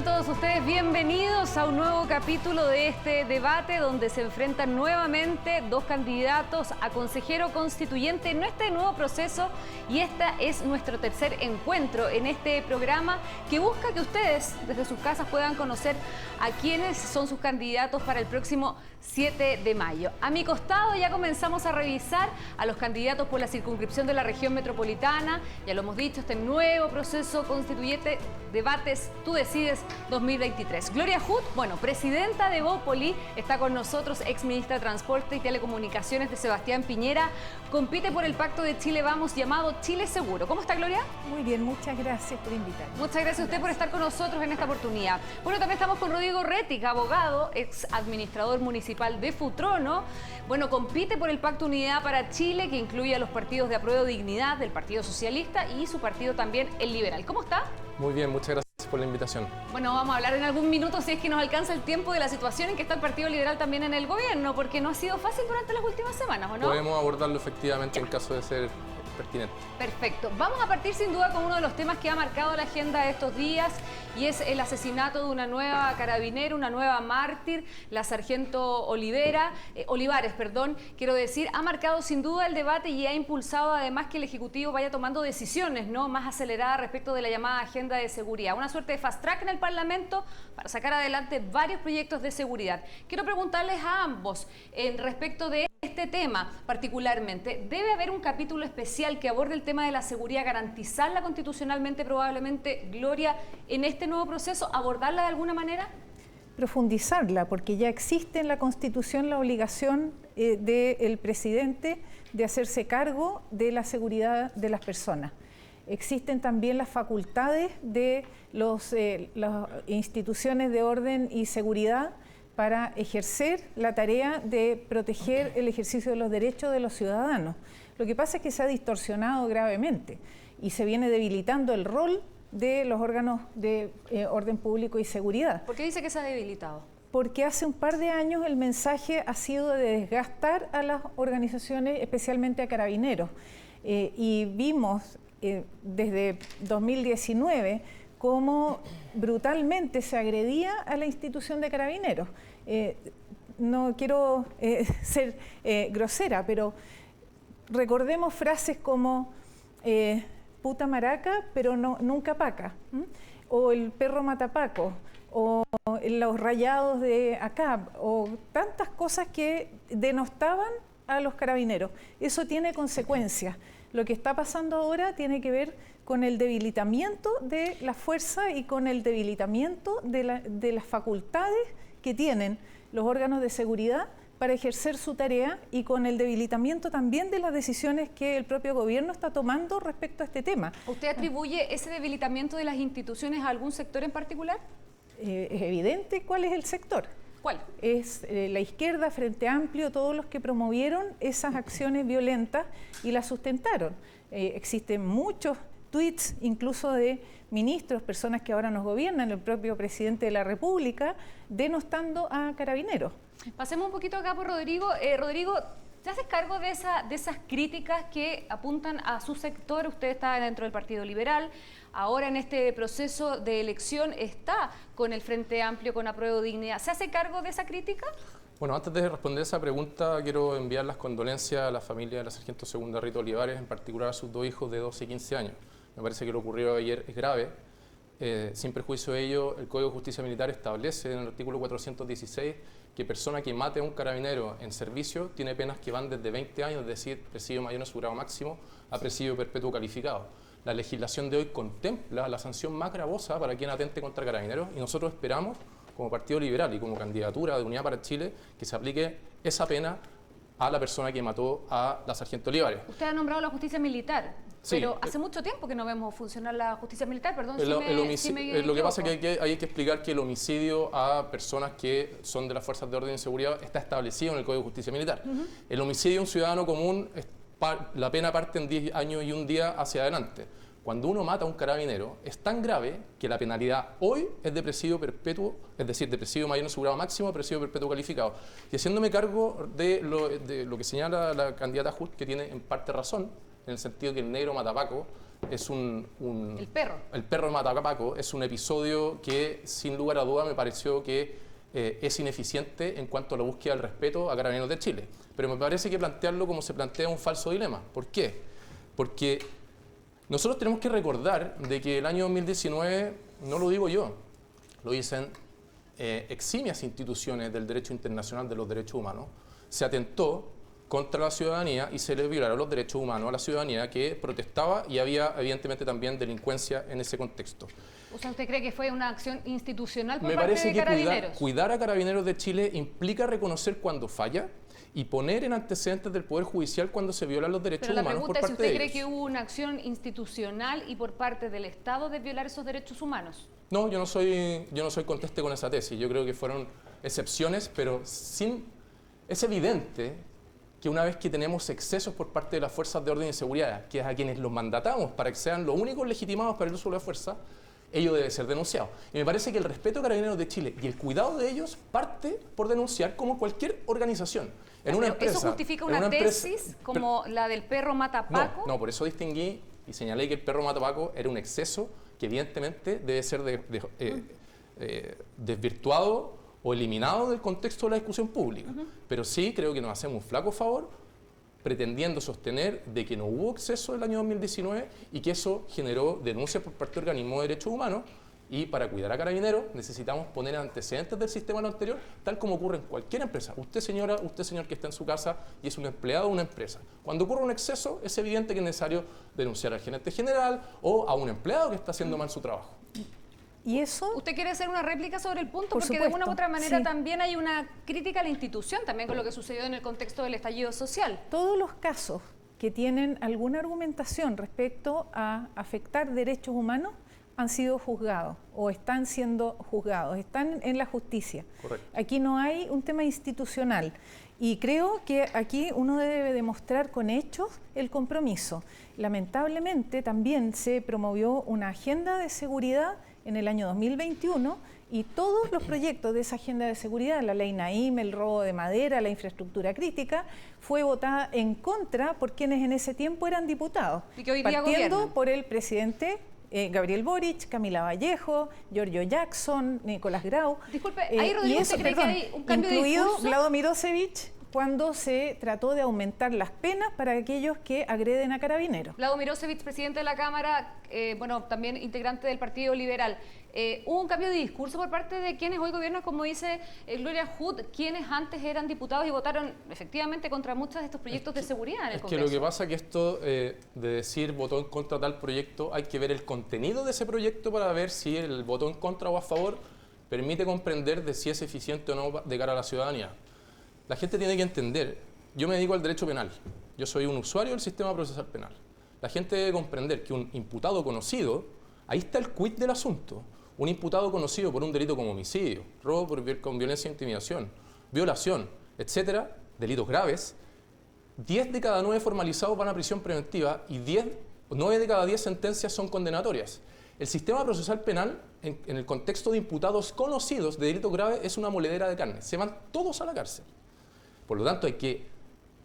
todos ustedes bienvenidos a un nuevo capítulo de este debate donde se enfrentan nuevamente dos candidatos a consejero constituyente en este nuevo proceso, y este es nuestro tercer encuentro en este programa que busca que ustedes desde sus casas puedan conocer a quiénes son sus candidatos para el próximo 7 de mayo. A mi costado ya comenzamos a revisar a los candidatos por la circunscripción de la región metropolitana. Ya lo hemos dicho, este nuevo proceso constituyente, debates, tú decides 2023. Gloria Huth, presidenta de Evópoli, está con nosotros, ex ministra de Transporte y Telecomunicaciones de Sebastián Piñera. Compite por el Pacto de Chile Vamos, llamado Chile Seguro. ¿Cómo está, Gloria? Muy bien, muchas gracias por invitarme. Muchas gracias a usted por estar con nosotros en esta oportunidad. Bueno, también estamos con Rodrigo Rettig, abogado, ex administrador municipal de Futrono. Compite por el Pacto Unidad para Chile, que incluye a los partidos de Apruebo Dignidad, del Partido Socialista y su partido también, el Liberal. ¿Cómo está? Muy bien, muchas gracias por la invitación. Vamos a hablar en algún minuto, si es que nos alcanza el tiempo, de la situación en que está el Partido Liberal también en el gobierno, porque no ha sido fácil durante las últimas semanas, ¿o no? Podemos abordarlo efectivamente en caso de ser pertinente. Perfecto. Vamos a partir sin duda con uno de los temas que ha marcado la agenda de estos días, y es el asesinato de una nueva carabinera, una nueva mártir, la sargento Olivares, ha marcado sin duda el debate y ha impulsado además que el Ejecutivo vaya tomando decisiones más aceleradas respecto de la llamada agenda de seguridad. Una suerte de fast track en el Parlamento para sacar adelante varios proyectos de seguridad. Quiero preguntarles a ambos respecto de este tema particularmente. ¿Debe haber un capítulo especial que aborde el tema de la seguridad, garantizarla constitucionalmente probablemente, Gloria, en este nuevo proceso, abordarla de alguna manera? Profundizarla, porque ya existe en la Constitución la obligación del presidente de hacerse cargo de la seguridad de las personas. Existen también las facultades de las instituciones de orden y seguridad para ejercer la tarea de proteger el ejercicio de los derechos de los ciudadanos. Lo que pasa es que se ha distorsionado gravemente y se viene debilitando el rol de los órganos de orden público y seguridad. ¿Por qué dice que se ha debilitado? Porque hace un par de años el mensaje ha sido de desgastar a las organizaciones, especialmente a Carabineros. Y vimos desde 2019 cómo brutalmente se agredía a la institución de Carabineros. No quiero ser grosera, pero recordemos frases como puta maraca, pero nunca paca, o el perro matapaco, o los rayados de acá, o tantas cosas que denostaban a los carabineros. Eso tiene consecuencias. Lo que está pasando ahora tiene que ver con el debilitamiento de la fuerza y con el debilitamiento de las facultades que tienen los órganos de seguridad para ejercer su tarea, y con el debilitamiento también de las decisiones que el propio gobierno está tomando respecto a este tema. ¿Usted atribuye ese debilitamiento de las instituciones a algún sector en particular? Es evidente cuál es el sector. ¿Cuál? Es la izquierda, Frente Amplio, todos los que promovieron esas acciones violentas y las sustentaron. Existen muchos tweets, incluso de ministros, personas que ahora nos gobiernan, el propio presidente de la República, denostando a Carabineros. Pasemos un poquito acá por Rodrigo. Rodrigo, ¿te haces cargo de esas críticas que apuntan a su sector? Usted está dentro del Partido Liberal, ahora en este proceso de elección está con el Frente Amplio, con Apruebo Dignidad. ¿Se hace cargo de esa crítica? Bueno, antes de responder esa pregunta, quiero enviar las condolencias a la familia de la sargento segunda Rita Olivares, en particular a sus dos hijos de 12 y 15 años. Me parece que lo ocurrido ayer es grave. Sin perjuicio de ello, el Código de Justicia Militar establece en el artículo 416 que persona que mate a un carabinero en servicio tiene penas que van desde 20 años, es decir, presidio mayor en su grado máximo, a presidio perpetuo calificado. La legislación de hoy contempla la sanción más gravosa para quien atente contra carabineros, y nosotros esperamos, como Partido Liberal y como candidatura de Unidad para Chile, que se aplique esa pena a la persona que mató a la sargento Olivares. Usted ha nombrado la justicia militar, sí, pero hace mucho tiempo que no vemos funcionar la justicia militar, perdón lo que pasa es que hay que explicar que el homicidio a personas que son de las fuerzas de orden y seguridad está establecido en el Código de Justicia Militar. El homicidio a un ciudadano común, la pena parte en 10 años y un día hacia adelante. Cuando uno mata a un carabinero, es tan grave que la penalidad hoy es de presidio perpetuo, es decir, de presidio mayor en su grado máximo a presidio perpetuo calificado. Y haciéndome cargo de lo que señala la candidata Huth, que tiene en parte razón, en el sentido que el negro matapaco es El perro. El perro de Matapaco es un episodio que, sin lugar a duda, me pareció que es ineficiente en cuanto a la búsqueda del respeto a Carabineros de Chile. Pero me parece que plantearlo como se plantea es un falso dilema. ¿Por qué? Porque nosotros tenemos que recordar de que el año 2019, no lo digo yo, lo dicen eximias instituciones del derecho internacional de los derechos humanos, se atentó contra la ciudadanía y se le violaron los derechos humanos a la ciudadanía que protestaba y había evidentemente también delincuencia en ese contexto. O sea, ¿usted cree que fue una acción institucional por Me parte parece de que Carabineros? cuidar a Carabineros de Chile implica reconocer cuando falla y poner en antecedentes del Poder Judicial cuando se violan los derechos Pero la humanos por pregunta es si parte usted de cree ellos. que hubo una acción institucional y por parte del Estado de violar esos derechos humanos. No, yo no soy conteste con esa tesis. Yo creo que fueron excepciones, pero es evidente que una vez que tenemos excesos por parte de las fuerzas de orden y seguridad, que es a quienes los mandatamos para que sean los únicos legitimados para el uso de la fuerza, ello debe ser denunciado. Y me parece que el respeto a Carabineros de Chile y el cuidado de ellos parte por denunciar como cualquier organización. En una empresa, ¿eso justifica una tesis como la del perro Matapaco? No, por eso distinguí y señalé que el perro Matapaco era un exceso que evidentemente debe ser desvirtuado o eliminado del contexto de la discusión pública. Pero sí creo que nos hacemos un flaco favor pretendiendo sostener de que no hubo exceso el año 2019 y que eso generó denuncias por parte de organismos de derechos humanos, y para cuidar a Carabineros necesitamos poner antecedentes del sistema anterior, tal como ocurre en cualquier empresa. Usted señora, usted señor que está en su casa y es un empleado de una empresa. Cuando ocurre un exceso es evidente que es necesario denunciar al gerente general o a un empleado que está haciendo mal su trabajo. Y eso... ¿Usted quiere hacer una réplica sobre el punto? Por Porque supuesto, de una u otra manera sí. también hay una crítica a la institución, también con lo que sucedió en el contexto del estallido social. Todos los casos que tienen alguna argumentación respecto a afectar derechos humanos han sido juzgados o están siendo juzgados, están en la justicia. Correcto. Aquí no hay un tema institucional y creo que aquí uno debe demostrar con hechos el compromiso. Lamentablemente también se promovió una agenda de seguridad en el año 2021 y todos los proyectos de esa agenda de seguridad, la ley Naim, el robo de madera, la infraestructura crítica, fue votada en contra por quienes en ese tiempo eran diputados. Y que hoy día partiendo gobiernan. por el presidente Gabriel Boric, Camila Vallejo, Giorgio Jackson, Nicolás Grau. Disculpe, ahí Rodrigo, ¿usted cree que hay un cambio de incluido discurso? Vlado Mirosevich, cuando se trató de aumentar las penas para aquellos que agreden a Carabineros. Vlado Mirosevich, presidente de la Cámara, bueno, también integrante del Partido Liberal. ¿Hubo un cambio de discurso por parte de quienes hoy gobiernan, como dice Gloria Hood, quienes antes eran diputados y votaron efectivamente contra muchos de estos proyectos de seguridad en el Congreso? Es que lo que pasa es que esto de decir votó en contra tal proyecto, hay que ver el contenido de ese proyecto para ver si el voto en contra o a favor permite comprender de si es eficiente o no de cara a la ciudadanía. La gente tiene que entender, yo me dedico al derecho penal, yo soy un usuario del sistema procesal penal. La gente debe comprender que un imputado conocido, ahí está el quid del asunto, un imputado conocido por un delito como homicidio, robo con violencia e intimidación, violación, etcétera, delitos graves, 10 de cada 9 formalizados van a prisión preventiva y 9 de cada 10 sentencias son condenatorias. El sistema procesal penal, en el contexto de imputados conocidos de delitos graves, es una moledera de carne, se van todos a la cárcel. Por lo tanto, hay que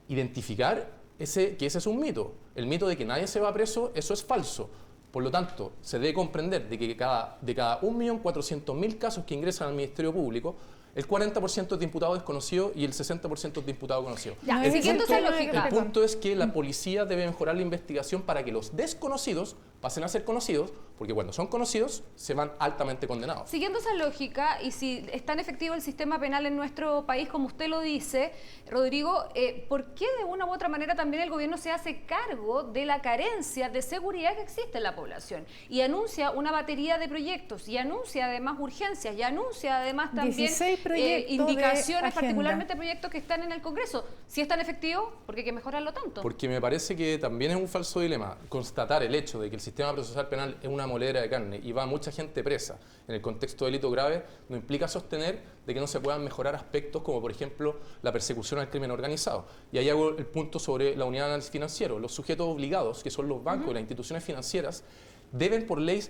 identificar que ese es un mito. El mito de que nadie se va preso, eso es falso. Por lo tanto, se debe comprender de que de cada 1.400.000 casos que ingresan al Ministerio Público, el 40% es de imputado desconocido y el 60% es de imputado conocido. Ya, el siguiendo esa punto- lógica. El punto es que la policía debe mejorar la investigación para que los desconocidos pasen a ser conocidos, porque cuando son conocidos se van altamente condenados. Siguiendo esa lógica, y si es tan efectivo el sistema penal en nuestro país como usted lo dice, Rodrigo, ¿por qué de una u otra manera también el gobierno se hace cargo de la carencia de seguridad que existe en la población? Y anuncia una batería de proyectos, y anuncia además urgencias, y anuncia además también 16 proyectos de indicaciones, agenda. particularmente proyectos que están en el Congreso. Si es tan efectivo, ¿por qué hay que mejorarlo tanto? Porque me parece que también es un falso dilema constatar el hecho de que el sistema procesal penal es una moledera de carne y va mucha gente presa en el contexto de delito grave, no implica sostener de que no se puedan mejorar aspectos como, por ejemplo, la persecución al crimen organizado. Y ahí hago el punto sobre la unidad de análisis financiero. Los sujetos obligados, que son los bancos y las instituciones financieras, deben por ley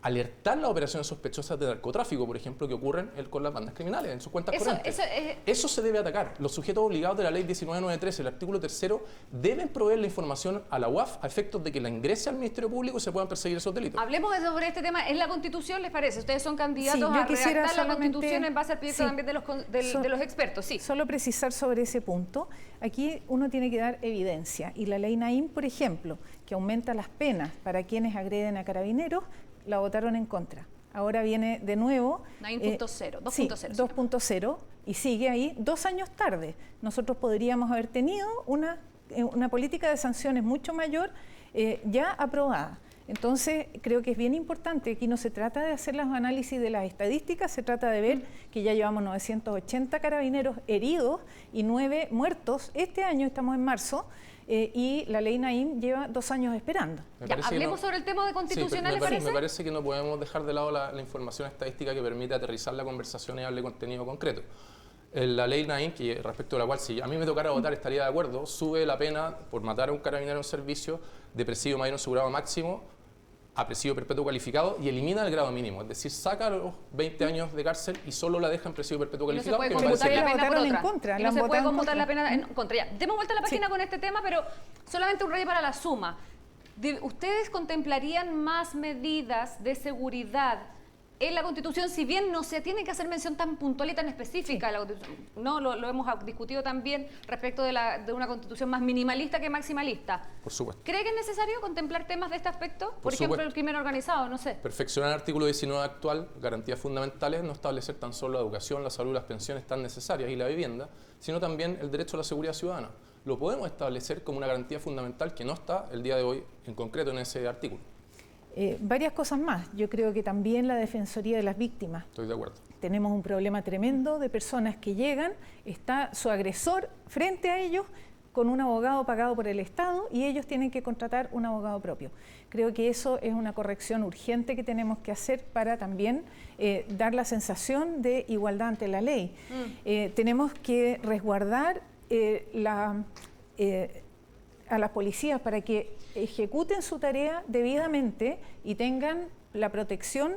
alertar las operaciones sospechosas de narcotráfico, por ejemplo, que ocurren con las bandas criminales en sus cuentas corrientes. Eso se debe atacar. Los sujetos obligados de la ley 1993, el artículo 3º, deben proveer la información a la UAF a efectos de que la ingrese al Ministerio Público y se puedan perseguir esos delitos. Hablemos sobre este tema. ¿Es la Constitución, les parece? Ustedes son candidatos a redactar la Constitución en base al proyecto también de los expertos. Sí. Solo precisar sobre ese punto. Aquí uno tiene que dar evidencia. Y la ley Naim, por ejemplo, que aumenta las penas para quienes agreden a carabineros, la votaron en contra. Ahora viene de nuevo... Naim 2.0. 2.0 y sigue ahí 2 años tarde. Nosotros podríamos haber tenido una política de sanciones mucho mayor ya aprobada. Entonces, creo que es bien importante. Aquí no se trata de hacer los análisis de las estadísticas, se trata de ver que ya llevamos 980 carabineros heridos y 9 muertos. Este año, estamos en marzo, y la ley Naim lleva 2 años esperando. Hablemos sobre el tema de constitucional, me parece que no podemos dejar de lado la información estadística que permite aterrizar la conversación y darle contenido concreto. La ley Naim, que respecto a la cual si a mí me tocara votar estaría de acuerdo, sube la pena por matar a un carabinero en servicio de presidio mayor en su grado máximo a presidio perpetuo calificado y elimina el grado mínimo, es decir, saca los 20 años de cárcel y solo la deja en presidio perpetuo calificado. No se puede conmutar la pena por otra. No se puede conmutar la pena en contra. Ya, demos vuelta a la página con este tema, pero solamente un rey para la suma. ¿Ustedes contemplarían más medidas de seguridad en la Constitución, si bien no se tiene que hacer mención tan puntual y tan específica a la Constitución? No, lo hemos discutido también respecto de una Constitución más minimalista que maximalista. Por supuesto. ¿Cree que es necesario contemplar temas de este aspecto? Por ejemplo, el crimen organizado, no sé. Perfeccionar el artículo 19 actual, garantías fundamentales, no establecer tan solo la educación, la salud, las pensiones tan necesarias y la vivienda, sino también el derecho a la seguridad ciudadana. Lo podemos establecer como una garantía fundamental que no está el día de hoy en concreto en ese artículo. Varias cosas más. Yo creo que también la Defensoría de las Víctimas. Estoy de acuerdo. Tenemos un problema tremendo de personas que llegan, está su agresor frente a ellos con un abogado pagado por el Estado y ellos tienen que contratar un abogado propio. Creo que eso es una corrección urgente que tenemos que hacer para también dar la sensación de igualdad ante la ley. Tenemos que resguardar a las policías para que ejecuten su tarea debidamente y tengan la protección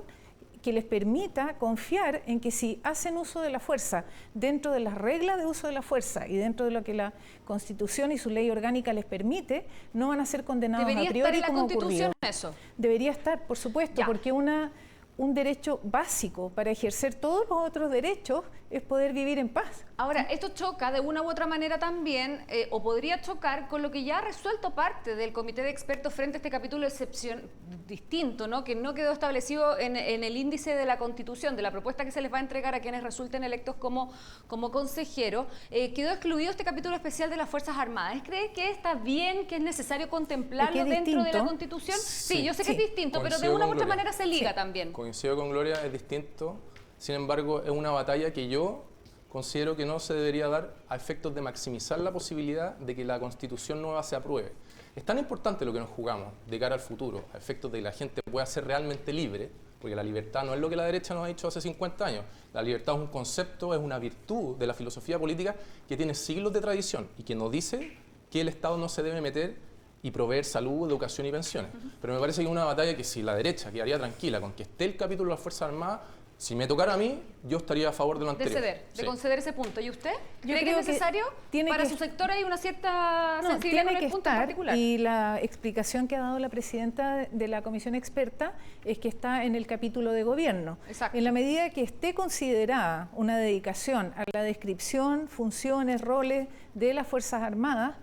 que les permita confiar en que si hacen uso de la fuerza dentro de las reglas de uso de la fuerza y dentro de lo que la Constitución y su ley orgánica les permite, no van a ser condenados a priori como ocurrió. ¿Debería estar en la Constitución eso? Debería estar, por supuesto, porque un derecho básico para ejercer todos los otros derechos es poder vivir en paz. Ahora, esto choca de una u otra manera también, o podría chocar con lo que ya ha resuelto parte del Comité de Expertos frente a este capítulo de excepción distinto, ¿no? Que no quedó establecido en el índice de la Constitución, de la propuesta que se les va a entregar a quienes resulten electos como consejeros. Quedó excluido este capítulo especial de las Fuerzas Armadas. ¿Cree que está bien, que es necesario contemplarlo dentro de la Constitución? Sí, yo sé que es distinto, pero de una u otra manera se liga también. Coincido con Gloria, es distinto. Sin embargo, es una batalla que yo considero que no se debería dar a efectos de maximizar la posibilidad de que la Constitución nueva se apruebe. Es tan importante lo que nos jugamos de cara al futuro, a efectos de que la gente pueda ser realmente libre, porque la libertad no es lo que la derecha nos ha dicho hace 50 años. La libertad es un concepto, es una virtud de la filosofía política que tiene siglos de tradición y que nos dice que el Estado no se debe meter y proveer salud, educación y pensiones. Pero me parece que es una batalla que si la derecha quedaría tranquila con que esté el capítulo de las Fuerzas Armadas, si me tocara a mí, yo estaría a favor de lo anterior. De conceder ese punto. ¿Y usted? ¿Cree que es necesario? Para su sector hay una cierta sensibilidad con el punto en particular. Y la explicación que ha dado la presidenta de la comisión experta es que está en el capítulo de gobierno. Exacto. En la medida que esté considerada una dedicación a la descripción, funciones, roles de las Fuerzas Armadas,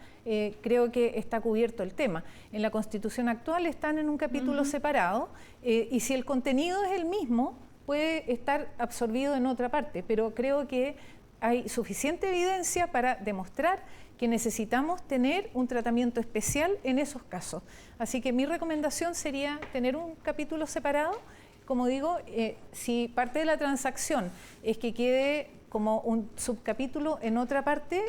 creo que está cubierto el tema. En la Constitución actual están en un capítulo separado y si el contenido es el mismo, puede estar absorbido en otra parte, pero creo que hay suficiente evidencia para demostrar que necesitamos tener un tratamiento especial en esos casos. Así que mi recomendación sería tener un capítulo separado. Como digo, si parte de la transacción es que quede como un subcapítulo en otra parte,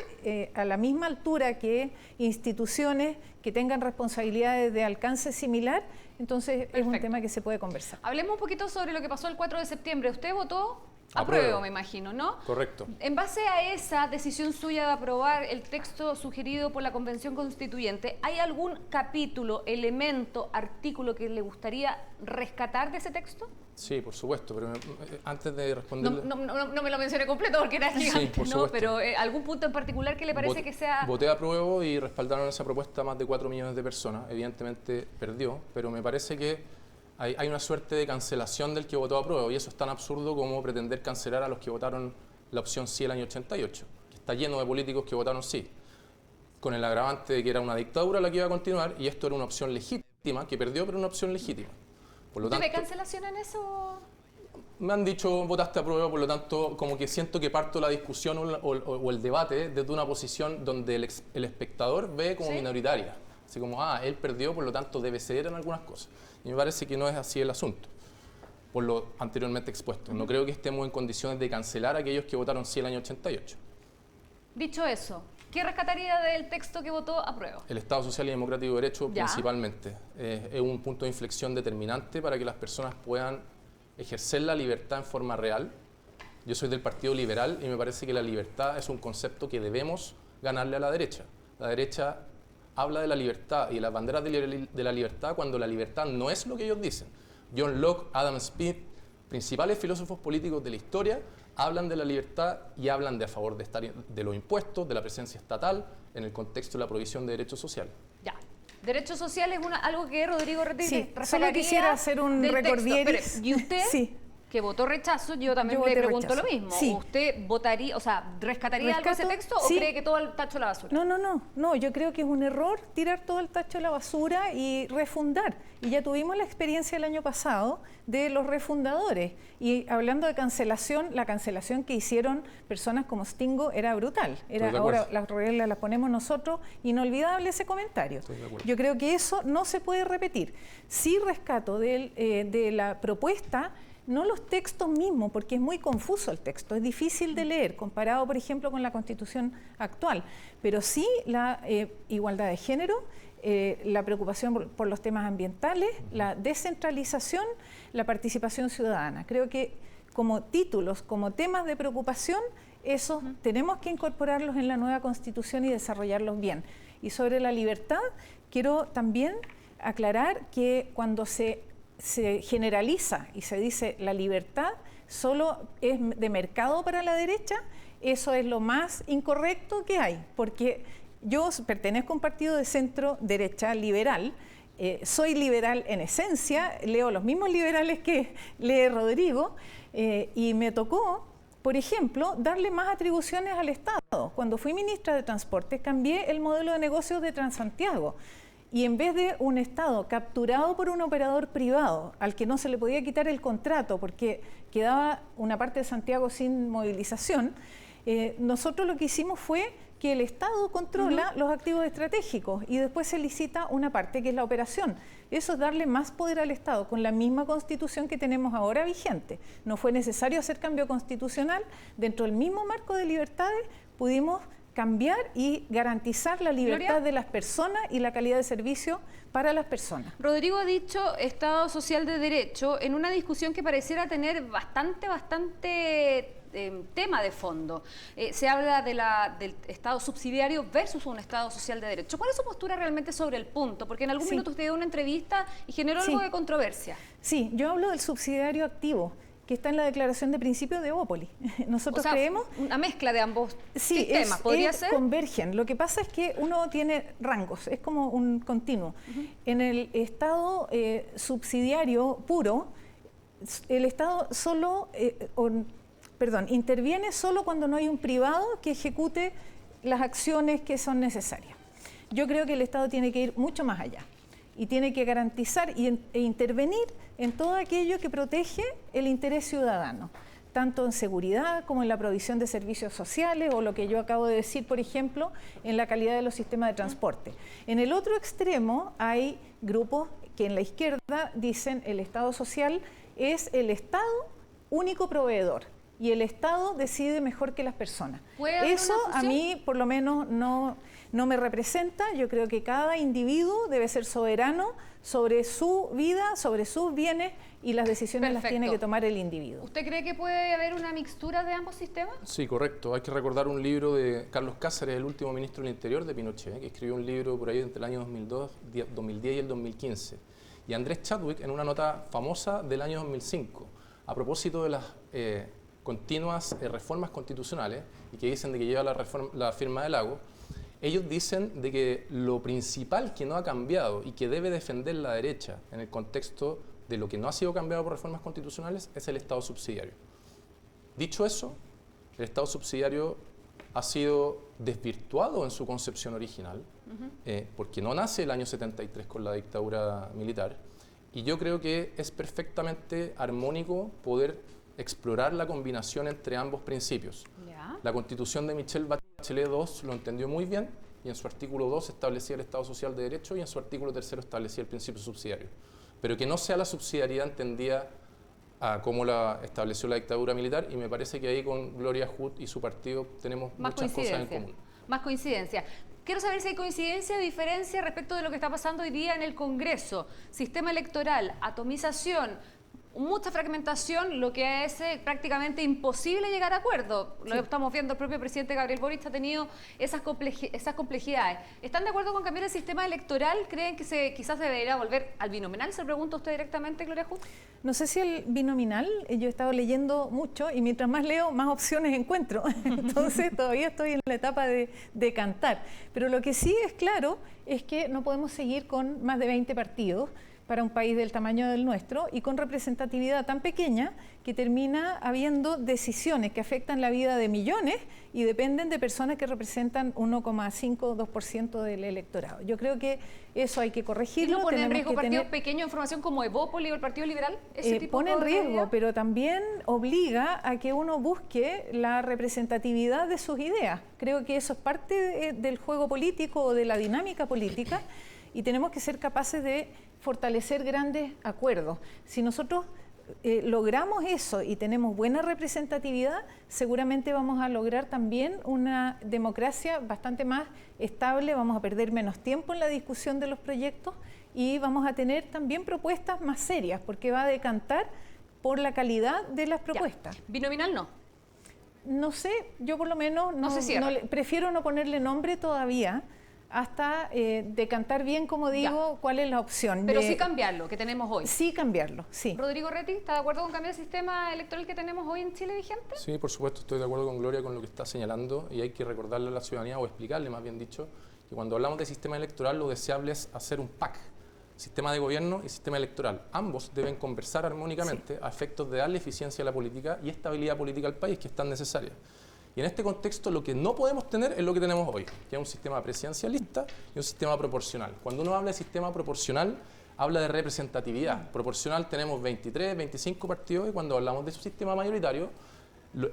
a la misma altura que instituciones que tengan responsabilidades de alcance similar, entonces es un tema que se puede conversar. Hablemos un poquito sobre lo que pasó el 4 de septiembre. ¿Usted votó Apruebo, me imagino, ¿no? Correcto. En base a esa decisión suya de aprobar el texto sugerido por la Convención Constituyente, ¿hay algún capítulo, elemento, artículo que le gustaría rescatar de ese texto? Sí, por supuesto, pero antes de responder... No me lo mencioné completo porque era gigante, por supuesto. Pero ¿algún punto en particular que le parece que sea...? Voté apruebo y respaldaron esa propuesta más de 4 millones de personas. Evidentemente perdió, pero me parece que hay una suerte de cancelación del que votó apruebo, y eso es tan absurdo como pretender cancelar a los que votaron la opción sí el año 88, que está lleno de políticos que votaron sí, con el agravante de que era una dictadura la que iba a continuar, y esto era una opción legítima, que perdió, pero una opción legítima. Por lo tanto, ¿Ve cancelación en eso? me han dicho votaste a prueba, por lo tanto como que siento que parto la discusión o el debate desde una posición donde el espectador ve como minoritaria, así como, él perdió, por lo tanto debe ceder en algunas cosas, y me parece que no es así el asunto, por lo anteriormente expuesto. No creo que estemos en condiciones de cancelar a aquellos que votaron sí el año 88. Dicho eso, ¿qué rescataría del texto que votó apruebo? El Estado Social y Democrático de Derecho principalmente. Es un punto de inflexión determinante para que las personas puedan ejercer la libertad en forma real. Yo soy del Partido Liberal y me parece que la libertad es un concepto que debemos ganarle a la derecha. La derecha habla de la libertad y de las banderas de la libertad cuando la libertad no es lo que ellos dicen. John Locke, Adam Smith, principales filósofos políticos de la historia, hablan de la libertad y hablan de a favor de los impuestos, de la presencia estatal, en el contexto de la provisión de derechos sociales. Ya. Derechos sociales es algo que Rodrigo sí, solo quisiera hacer un recordieris. ¿Y usted, que votó rechazo, yo también le pregunto lo mismo? Sí. ¿Usted votaría, rescataría algo de ese texto o cree que todo el tacho a la basura? No, yo creo que es un error tirar todo el tacho a la basura y refundar. Y ya tuvimos la experiencia el año pasado de los refundadores. Y hablando de cancelación, la cancelación que hicieron personas como Stingo era brutal. Ahora las reglas las ponemos nosotros, inolvidable ese comentario. Yo creo que eso no se puede repetir. Sí rescato de la propuesta, no los textos mismos, porque es muy confuso el texto, es difícil de leer, comparado, por ejemplo, con la Constitución actual, pero sí la igualdad de género, la preocupación por los temas ambientales, la descentralización, la participación ciudadana. Creo que como títulos, como temas de preocupación, esos tenemos que incorporarlos en la nueva Constitución y desarrollarlos bien. Y sobre la libertad, quiero también aclarar que cuando se generaliza y se dice la libertad solo es de mercado para la derecha, eso es lo más incorrecto que hay, porque yo pertenezco a un partido de centro derecha liberal, soy liberal en esencia, leo los mismos liberales que lee Rodrigo, y me tocó, por ejemplo, darle más atribuciones al Estado. Cuando fui ministra de Transporte cambié el modelo de negocios de Transantiago. Y en vez de un Estado capturado por un operador privado al que no se le podía quitar el contrato porque quedaba una parte de Santiago sin movilización, nosotros lo que hicimos fue que el Estado controla los activos estratégicos y después se licita una parte que es la operación. Eso es darle más poder al Estado con la misma Constitución que tenemos ahora vigente. No fue necesario hacer cambio constitucional, dentro del mismo marco de libertades pudimos cambiar y garantizar la libertad de las personas y la calidad de servicio para las personas. Rodrigo ha dicho Estado Social de Derecho en una discusión que pareciera tener bastante tema de fondo. Se habla del Estado subsidiario versus un Estado social de derecho. ¿Cuál es su postura realmente sobre el punto? Porque en algún minuto usted dio una entrevista y generó algo de controversia. Sí, yo hablo del subsidiario activo, que está en la declaración de principios de Bópoli. Nosotros creemos... una mezcla de ambos sistemas, ¿podría ser? Convergen. Lo que pasa es que uno tiene rangos, es como un continuo. En el Estado subsidiario puro, el Estado interviene solo cuando no hay un privado que ejecute las acciones que son necesarias. Yo creo que el Estado tiene que ir mucho más allá y tiene que garantizar e intervenir en todo aquello que protege el interés ciudadano, tanto en seguridad como en la provisión de servicios sociales o lo que yo acabo de decir, por ejemplo, en la calidad de los sistemas de transporte. En el otro extremo hay grupos que en la izquierda dicen el Estado social es el Estado único proveedor. y el Estado decide mejor que las personas. Eso a mí por lo menos no me representa. Yo creo que cada individuo debe ser soberano sobre su vida, sobre sus bienes, y las decisiones las tiene que tomar el individuo. ¿Usted cree que puede haber una mixtura de ambos sistemas? Sí, correcto. Hay que recordar un libro de Carlos Cáceres, el último ministro del Interior de Pinochet, que escribió un libro por ahí entre el año 2010 y el 2015. Y Andrés Chadwick, en una nota famosa del año 2005, a propósito de las continuas reformas constitucionales, y que dicen de que lleva la firma de Lagos, ellos dicen de que lo principal que no ha cambiado y que debe defender la derecha en el contexto de lo que no ha sido cambiado por reformas constitucionales es el Estado subsidiario. Dicho eso, el Estado subsidiario ha sido desvirtuado en su concepción original, porque no nace el año 73 con la dictadura militar, y yo creo que es perfectamente armónico poder explorar la combinación entre ambos principios. La Constitución de Michelle Bachelet II lo entendió muy bien, y en su artículo 2 establecía el Estado social de derecho y en su artículo 3 establecía el principio subsidiario. Pero que no sea la subsidiariedad entendida como la estableció la dictadura militar, y me parece que ahí con Gloria Hood y su partido tenemos muchas cosas en común. Más coincidencia. Quiero saber si hay coincidencia o diferencia respecto de lo que está pasando hoy día en el Congreso. Sistema electoral, atomización, mucha fragmentación, lo que es prácticamente imposible llegar a acuerdo. Lo estamos viendo, el propio presidente Gabriel Boric ha tenido esas complejidades. ¿Están de acuerdo con cambiar el sistema electoral? ¿Creen que quizás debería volver al binominal? ¿Se lo pregunta usted directamente, Gloria Hood? No sé si el binominal, yo he estado leyendo mucho y mientras más leo, más opciones encuentro. Entonces todavía estoy en la etapa de decantar. Pero lo que sí es claro es que no podemos seguir con más de 20 partidos para un país del tamaño del nuestro y con representatividad tan pequeña que termina habiendo decisiones que afectan la vida de millones y dependen de personas que representan 1,5 o 2% del electorado. Yo creo que eso hay que corregirlo. ¿Y no pone en riesgo partidos pequeños en formación como Evópoli o el Partido Liberal? Pone en riesgo, pero también obliga a que uno busque la representatividad de sus ideas. Creo que eso es parte del juego político o de la dinámica política, y tenemos que ser capaces de fortalecer grandes acuerdos. Si nosotros logramos eso y tenemos buena representatividad, seguramente vamos a lograr también una democracia bastante más estable, vamos a perder menos tiempo en la discusión de los proyectos y vamos a tener también propuestas más serias, porque va a decantar por la calidad de las propuestas. Ya. ¿Binominal no? No sé, yo por lo menos prefiero no ponerle nombre todavía, hasta decantar bien, como digo, cuál es la opción. Pero sí cambiarlo, que tenemos hoy. Sí cambiarlo, sí. Rodrigo Retti, ¿está de acuerdo con cambiar el sistema electoral que tenemos hoy en Chile vigente? Sí, por supuesto, estoy de acuerdo con Gloria con lo que está señalando, y hay que recordarle a la ciudadanía, o explicarle más bien dicho, que cuando hablamos de sistema electoral lo deseable es hacer un pack, sistema de gobierno y sistema electoral. Ambos deben conversar armónicamente a efectos de darle eficiencia a la política y estabilidad política al país, que es tan necesaria. Y en este contexto lo que no podemos tener es lo que tenemos hoy, que es un sistema presidencialista y un sistema proporcional. Cuando uno habla de sistema proporcional, habla de representatividad. Proporcional tenemos 23, 25 partidos, y cuando hablamos de su sistema mayoritario,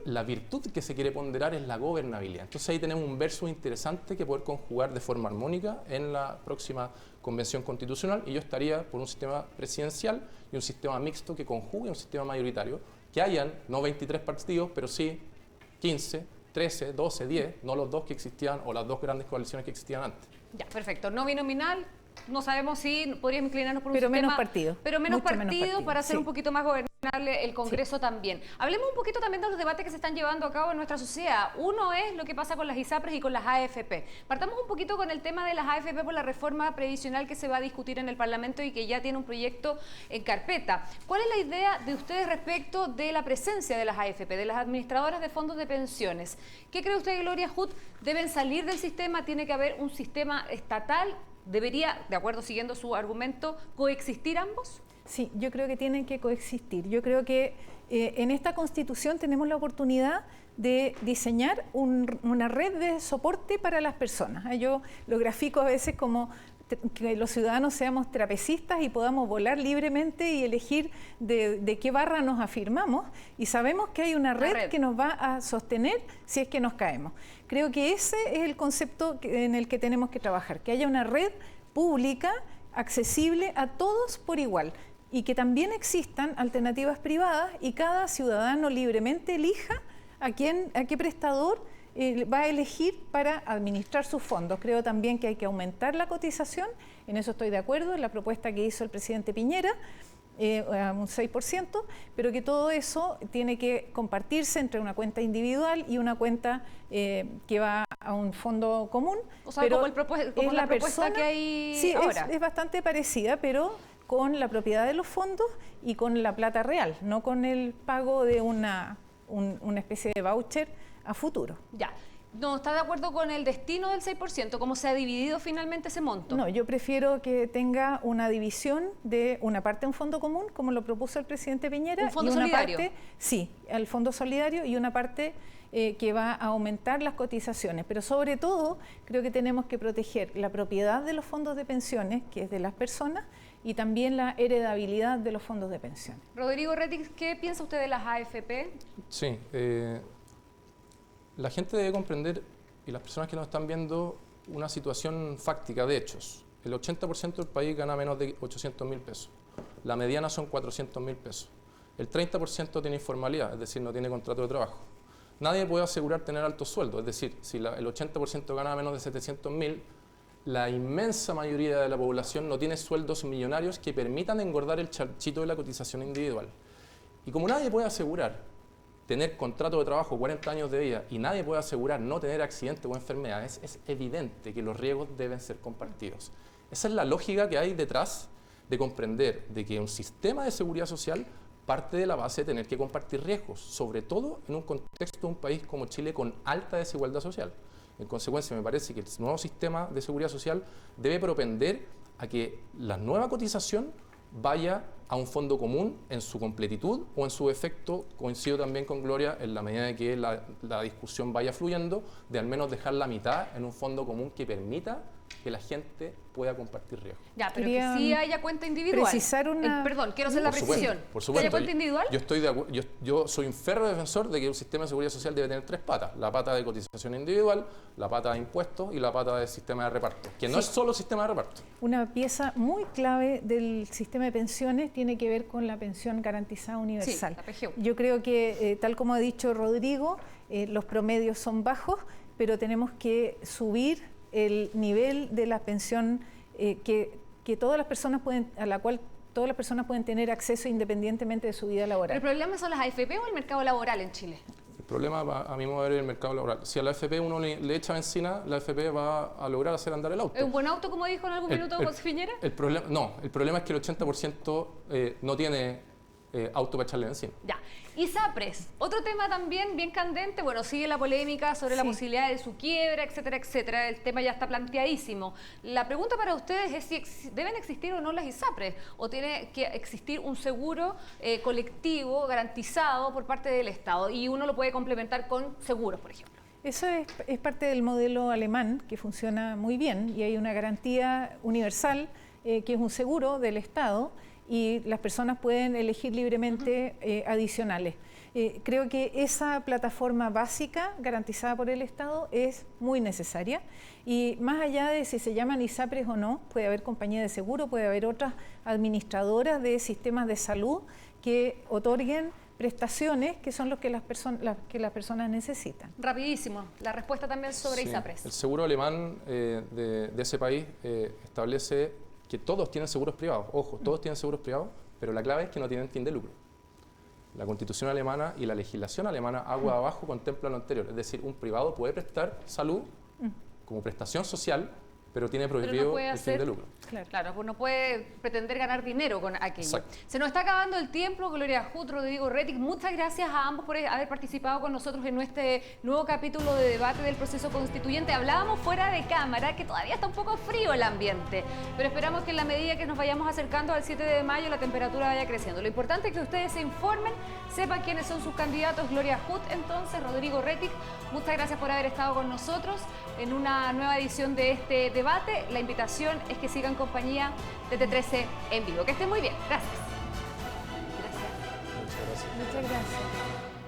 la virtud que se quiere ponderar es la gobernabilidad. Entonces ahí tenemos un verso interesante que poder conjugar de forma armónica en la próxima convención constitucional, y yo estaría por un sistema presidencial y un sistema mixto que conjugue un sistema mayoritario, que hayan no 23 partidos, pero sí 15, 13, 12, 10, no los dos que existían o las dos grandes coaliciones que existían antes. Ya, perfecto. No binominal, no sabemos si podríamos inclinarnos por un sistema... Menos partidos. Pero menos partidos para hacer un poquito más gobernable el Congreso también. Hablemos un poquito también de los debates que se están llevando a cabo en nuestra sociedad. Uno es lo que pasa con las ISAPRES y con las AFP. Partamos un poquito con el tema de las AFP por la reforma previsional que se va a discutir en el Parlamento y que ya tiene un proyecto en carpeta. ¿Cuál es la idea de ustedes respecto de la presencia de las AFP, de las administradoras de fondos de pensiones? ¿Qué cree usted, Gloria Hood? ¿Deben salir del sistema? ¿Tiene que haber un sistema estatal? ¿Debería, de acuerdo, siguiendo su argumento, coexistir ambos? Sí, yo creo que tienen que coexistir. Yo creo que en esta Constitución tenemos la oportunidad de diseñar una red de soporte para las personas. Yo lo grafico a veces como que los ciudadanos seamos trapecistas y podamos volar libremente y elegir de qué barra nos afirmamos, y sabemos que hay una red que nos va a sostener si es que nos caemos. Creo que ese es el concepto en el que tenemos que trabajar, que haya una red pública accesible a todos por igual. y que también existan alternativas privadas y cada ciudadano libremente elija a qué prestador va a elegir para administrar sus fondos. Creo también que hay que aumentar la cotización, en eso estoy de acuerdo, en la propuesta que hizo el presidente Piñera, un 6%, pero que todo eso tiene que compartirse entre una cuenta individual y una cuenta que va a un fondo común. O sea, pero como la propuesta que hay sí, ahora. Es bastante parecida, pero con la propiedad de los fondos y con la plata real, no con el pago de una especie de voucher a futuro. Ya. ¿No está de acuerdo con el destino del 6%? ¿Cómo se ha dividido finalmente ese monto? No, yo prefiero que tenga una división de una parte un fondo común, como lo propuso el presidente Piñera. ¿Un fondo y una solidario? Parte, sí, al fondo solidario y una parte que va a aumentar las cotizaciones. Pero sobre todo, creo que tenemos que proteger la propiedad de los fondos de pensiones, que es de las personas, y también la heredabilidad de los fondos de pensiones. Rodrigo Rettig, ¿qué piensa usted de las AFP? Sí, la gente debe comprender, y las personas que nos están viendo, una situación fáctica de hechos. El 80% del país gana menos de 800.000 pesos. La mediana son 400.000 pesos. El 30% tiene informalidad, es decir, no tiene contrato de trabajo. Nadie puede asegurar tener altos sueldos, es decir, si el 80% gana menos de 700.000, la inmensa mayoría de la población no tiene sueldos millonarios que permitan engordar el charchito de la cotización individual. Y como nadie puede asegurar tener contrato de trabajo, 40 años de vida, y nadie puede asegurar no tener accidentes o enfermedades, es evidente que los riesgos deben ser compartidos. Esa es la lógica que hay detrás de comprender de que un sistema de seguridad social parte de la base de tener que compartir riesgos, sobre todo en un contexto de un país como Chile con alta desigualdad social. En consecuencia, me parece que el nuevo sistema de seguridad social debe propender a que la nueva cotización vaya a un fondo común en su completitud o en su efecto, coincido también con Gloria, en la medida de que la discusión vaya fluyendo, de al menos dejar la mitad en un fondo común que permita que la gente pueda compartir riesgos. Ya, pero que sí haya cuenta individual. Precisar una... Perdón, quiero hacer la precisión. Por supuesto. ¿Haya cuenta individual? Yo estoy de acuerdo. Yo soy un férreo defensor de que un sistema de seguridad social debe tener tres patas: la pata de cotización individual, la pata de impuestos y la pata de sistema de reparto, que no es solo sistema de reparto. Una pieza muy clave del sistema de pensiones tiene que ver con la pensión garantizada universal. Sí, la PGU. Yo creo que, tal como ha dicho Rodrigo, los promedios son bajos, pero tenemos que subir el nivel de la pensión que todas las personas pueden, a la cual todas las personas pueden tener acceso independientemente de su vida laboral. ¿El problema son las AFP o el mercado laboral en Chile? El problema, a mi modo de ver, es el mercado laboral. Si a la AFP uno le echa benzina, la AFP va a lograr hacer andar el auto. ¿Es un buen auto, como dijo en algún minuto José Piñera? El problema es que el 80% no tiene auto para echarle benzina. Ya. ISAPRES, otro tema también bien candente, bueno, sigue la polémica sobre la posibilidad de su quiebra, etcétera, etcétera. El tema ya está planteadísimo. La pregunta para ustedes es si deben existir o no las ISAPRES, o tiene que existir un seguro colectivo garantizado por parte del Estado, y uno lo puede complementar con seguros, por ejemplo. Eso es parte del modelo alemán, que funciona muy bien, y hay una garantía universal, que es un seguro del Estado, y las personas pueden elegir libremente adicionales. Creo que esa plataforma básica garantizada por el Estado es muy necesaria, y más allá de si se llaman ISAPRES o no, puede haber compañía de seguro, puede haber otras administradoras de sistemas de salud que otorguen prestaciones que son los que las personas necesitan. Rapidísimo, la respuesta también sobre ISAPRES. El seguro alemán de ese país establece que todos tienen seguros privados. Ojo, todos tienen seguros privados, pero la clave es que no tienen fin de lucro. La Constitución alemana y la legislación alemana, agua abajo, contempla lo anterior. Es decir, un privado puede prestar salud como prestación social, pero tiene prohibido el fin de lucro. Claro, pues no puede pretender ganar dinero con aquello. Exacto. Se nos está acabando el tiempo. Gloria Huth, Rodrigo Rettig, muchas gracias a ambos por haber participado con nosotros en este nuevo capítulo de debate del proceso constituyente. Hablábamos fuera de cámara que todavía está un poco frío el ambiente, pero esperamos que en la medida que nos vayamos acercando al 7 de mayo la temperatura vaya creciendo. Lo importante es que ustedes se informen, sepan quiénes son sus candidatos. Gloria Huth, entonces, Rodrigo Rettig, muchas gracias por haber estado con nosotros en una nueva edición de este debate. La invitación es que sigan compañía de T13 en vivo. Que estén muy bien. Gracias. Muchas gracias. Muchas gracias.